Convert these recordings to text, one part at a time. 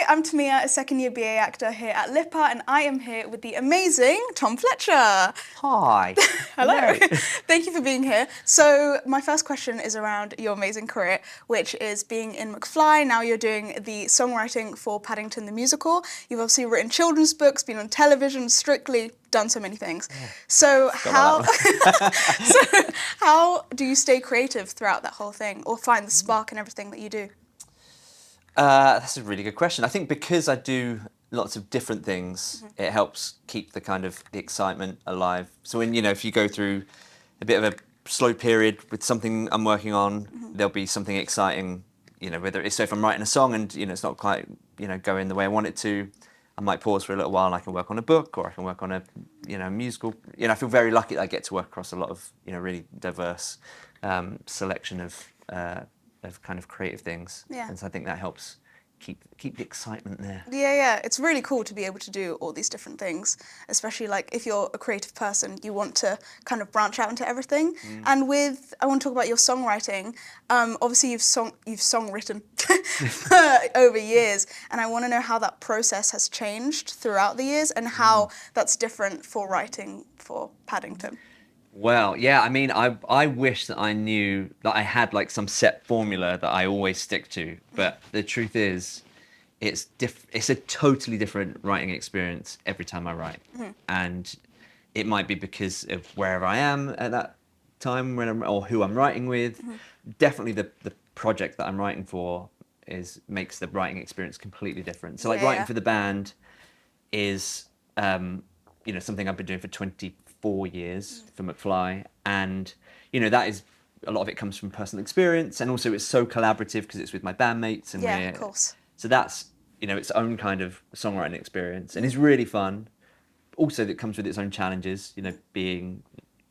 I'm Tamiya, a second-year BA actor here at LIPA, and I am here with the amazing Tom Fletcher. Hi. Hello. Thank you for being here. So my first question is around your amazing career, which is being in McFly. Now you're doing the songwriting for Paddington The Musical. You've obviously written children's books, been on television, Strictly, done so many things. Yeah. So how do you stay creative throughout that whole thing, or find the spark in everything that you do? That's a really good question. I think because I do lots of different things, it helps keep the the excitement alive. So when, if you go through a bit of a slow period with something I'm working on, there'll be something exciting, whether it's, so if I'm writing a song and, it's not quite, going the way I want it to, I might pause for a little while and I can work on a book, or I can work on a, musical. I feel very lucky that I get to work across a lot of, really diverse selection of kind of creative things. Yeah. And so I think that helps keep the excitement there. Yeah, it's really cool to be able to do all these different things, especially like if you're a creative person, you want to kind of branch out into everything. And I want to talk about your songwriting. Obviously you've songwritten over years, and I want to know how that process has changed throughout the years and how that's different for writing for Paddington. Well, yeah, I mean, I wish that I knew that I had like some set formula that I always stick to, but the truth is, it's a totally different writing experience every time I write, and it might be because of wherever I am at that time or who I'm writing with. Definitely, the project that I'm writing for makes the writing experience completely different. So, like writing for the band is, something I've been doing for 24 years for McFly, and that is a lot of it comes from personal experience, and also it's so collaborative because it's with my bandmates, and of course. So that's its own kind of songwriting experience, and it's really fun. Also, that comes with its own challenges. Being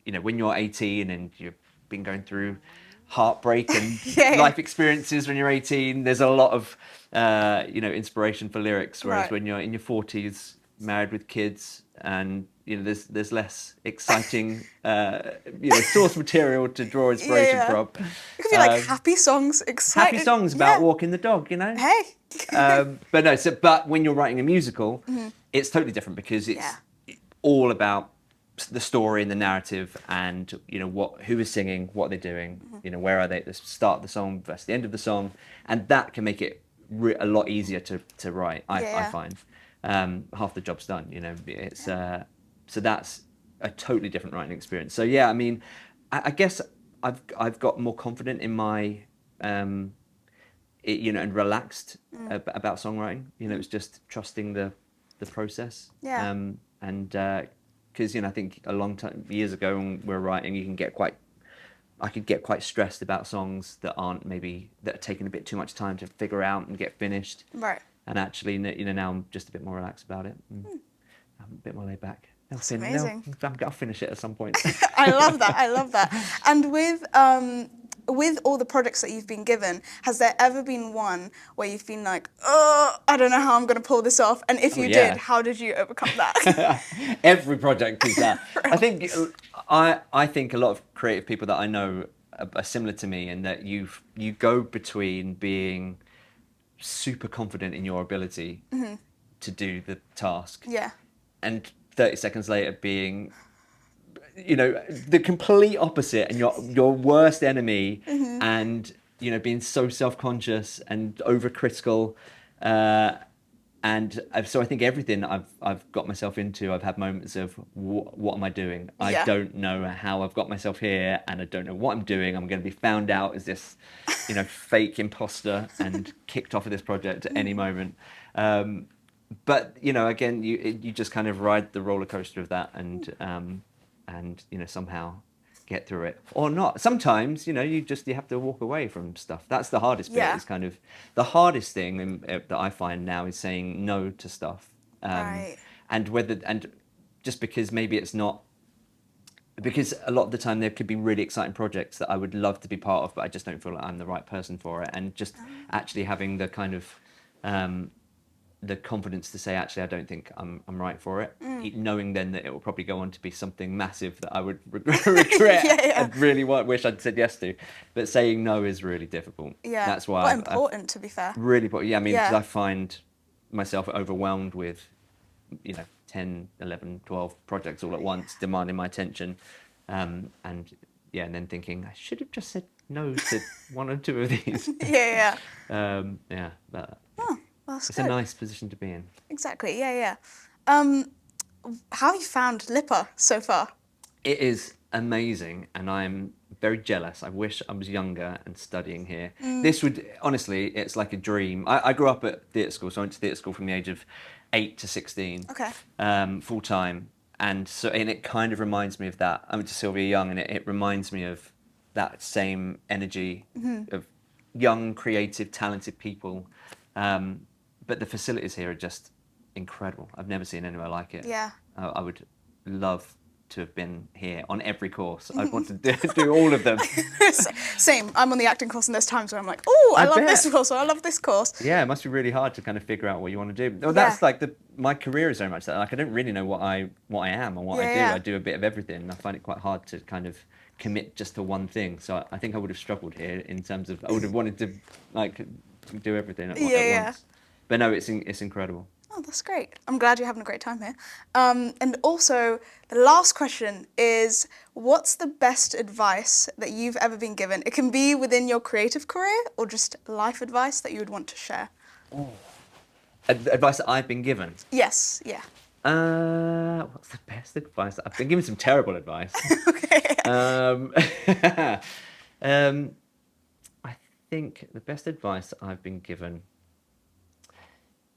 when you're 18 and you've been going through heartbreak and life experiences when you're 18, there's a lot of inspiration for lyrics, whereas when you're in your 40s, married with kids, and there's less exciting source material to draw inspiration from. It could be like happy songs, exciting. Happy songs about walking the dog, Hey. But no, but when you're writing a musical, it's totally different because it's all about the story and the narrative, and who is singing, what they're doing, where are they at the start of the song versus the end of the song, and that can make it a lot easier to write. I find. Half the job's done, it's so that's a totally different writing experience. So yeah, I mean, I guess I've got more confident in my and relaxed about songwriting. It's just trusting the process. And because I think a long time years ago when we were writing, I could get quite stressed about songs that are taking a bit too much time to figure out and get finished. Right. And actually, now I'm just a bit more relaxed about it. I'm a bit more laid back. That's amazing. I'll finish it at some point. I love that. And with all the projects that you've been given, has there ever been one where you've been like, oh, I don't know how I'm going to pull this off? And if you did, how did you overcome that? Every project is that. Right. I think a lot of creative people that I know are similar to me in that you go between being super confident in your ability to do the task, and 30 seconds later being the complete opposite and your worst enemy, and being so self-conscious and overcritical, and so I think everything I've got myself into, I've had moments of what am I doing? I don't know how I've got myself here, and I don't know what I'm doing. I'm going to be found out as this fake imposter and kicked off of this project at any moment. But again, you just kind of ride the roller coaster of that, and somehow get through it, or not. Sometimes you have to walk away from stuff. That's the hardest bit. It's kind of the hardest thing that I find now is saying no to stuff. Right. And just because maybe it's not. Because a lot of the time there could be really exciting projects that I would love to be part of, but I just don't feel like I'm the right person for it. And just actually having the kind of the confidence to say, actually, I don't think I'm right for it. Knowing then that it will probably go on to be something massive that I would regret. I really wish I'd said yes to. But saying no is really difficult. Yeah, that's why quite important, to be fair. Really important. Yeah, I mean, 'cause I find myself overwhelmed with, 10, 11, 12 projects all at once demanding my attention. And then thinking, I should have just said no to one or two of these. Yeah. But Oh, that's it's good. a nice position to be in. Exactly. Yeah. How have you found LIPA so far? It is amazing, and I'm very jealous. I wish I was younger and studying here. This would, honestly, it's like a dream. I grew up at theatre school, so I went to theatre school from the age of 8 to 16, Okay. full time. And it kind of reminds me of that. I went to Sylvia Young, and it reminds me of that same energy of young, creative, talented people. But the facilities here are just incredible. I've never seen anywhere like it. Yeah. I would love to have been here on every course. I'd want to do all of them. Same. I'm on the acting course, and there's times where I'm like, oh, I love this course, or I love this course. Yeah, it must be really hard to kind of figure out what you want to do. Well, that's like my career is very much that. Like, I don't really know what I am and what I do. I do a bit of everything, and I find it quite hard to kind of commit just to one thing. So I think I would have struggled here in terms of I would have wanted to like do everything at once. But no, it's incredible. Oh, that's great. I'm glad you're having a great time here. And also, the last question is, what's the best advice that you've ever been given? It can be within your creative career or just life advice that you would want to share. Oh. Advice that I've been given? Yes, yeah. What's the best advice? I've been given some terrible advice. Okay. I think the best advice that I've been given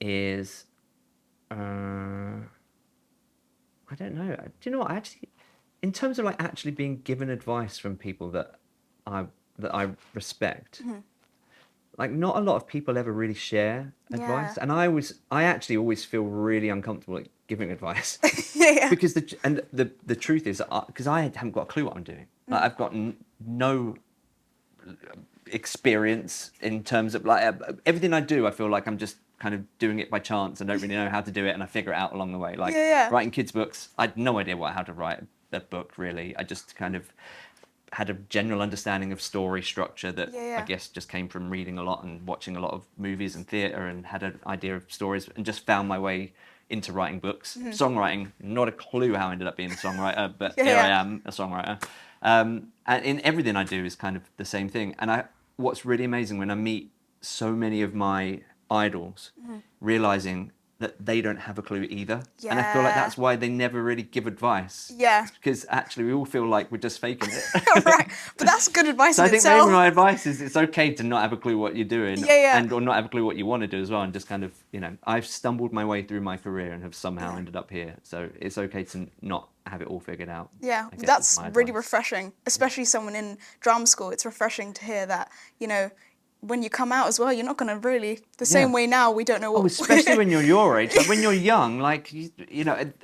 is, I don't know. Do you know what? Actually, in terms of like actually being given advice from people that I respect, like not a lot of people ever really share advice, and I actually always feel really uncomfortable like giving advice. Because the truth is, because I haven't got a clue what I'm doing. Like, I've got no experience in terms of like everything I do. I feel like I'm just kind of doing it by chance and don't really know how to do it, and I figure it out along the way. Like writing kids' books, I had no idea how to write a book really. I just kind of had a general understanding of story structure that I guess just came from reading a lot and watching a lot of movies and theatre, and had an idea of stories and just found my way into writing books. Songwriting, not a clue how I ended up being a songwriter, but here I am, a songwriter. And in everything I do is kind of the same thing. And what's really amazing when I meet so many of my idols, realizing that they don't have a clue either. And I feel like that's why they never really give advice. Because actually we all feel like we're just faking it. Right, but that's good advice. So I think maybe my advice is it's okay to not have a clue what you're doing, or not have a clue what you want to do as well, and just kind of, I've stumbled my way through my career and have somehow ended up here. So it's okay to not have it all figured out. Yeah, that's really refreshing, especially someone in drama school. It's refreshing to hear that, when you come out as well, you're not going to really, the same way now, we don't know what... Oh, especially when you're your age. Like when you're young, like,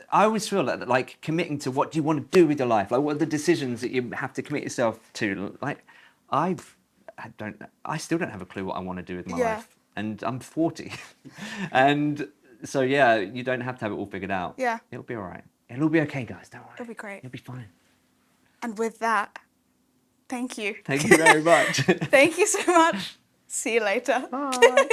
I always feel like committing to what do you want to do with your life? Like, what are the decisions that you have to commit yourself to? Like, I still don't have a clue what I want to do with my life. And I'm 40. And so, you don't have to have it all figured out. Yeah. It'll be all right. It'll be okay, guys. Don't worry. It'll be great. It'll be fine. And with that, thank you. Thank you very much. Thank you so much. See you later. Bye.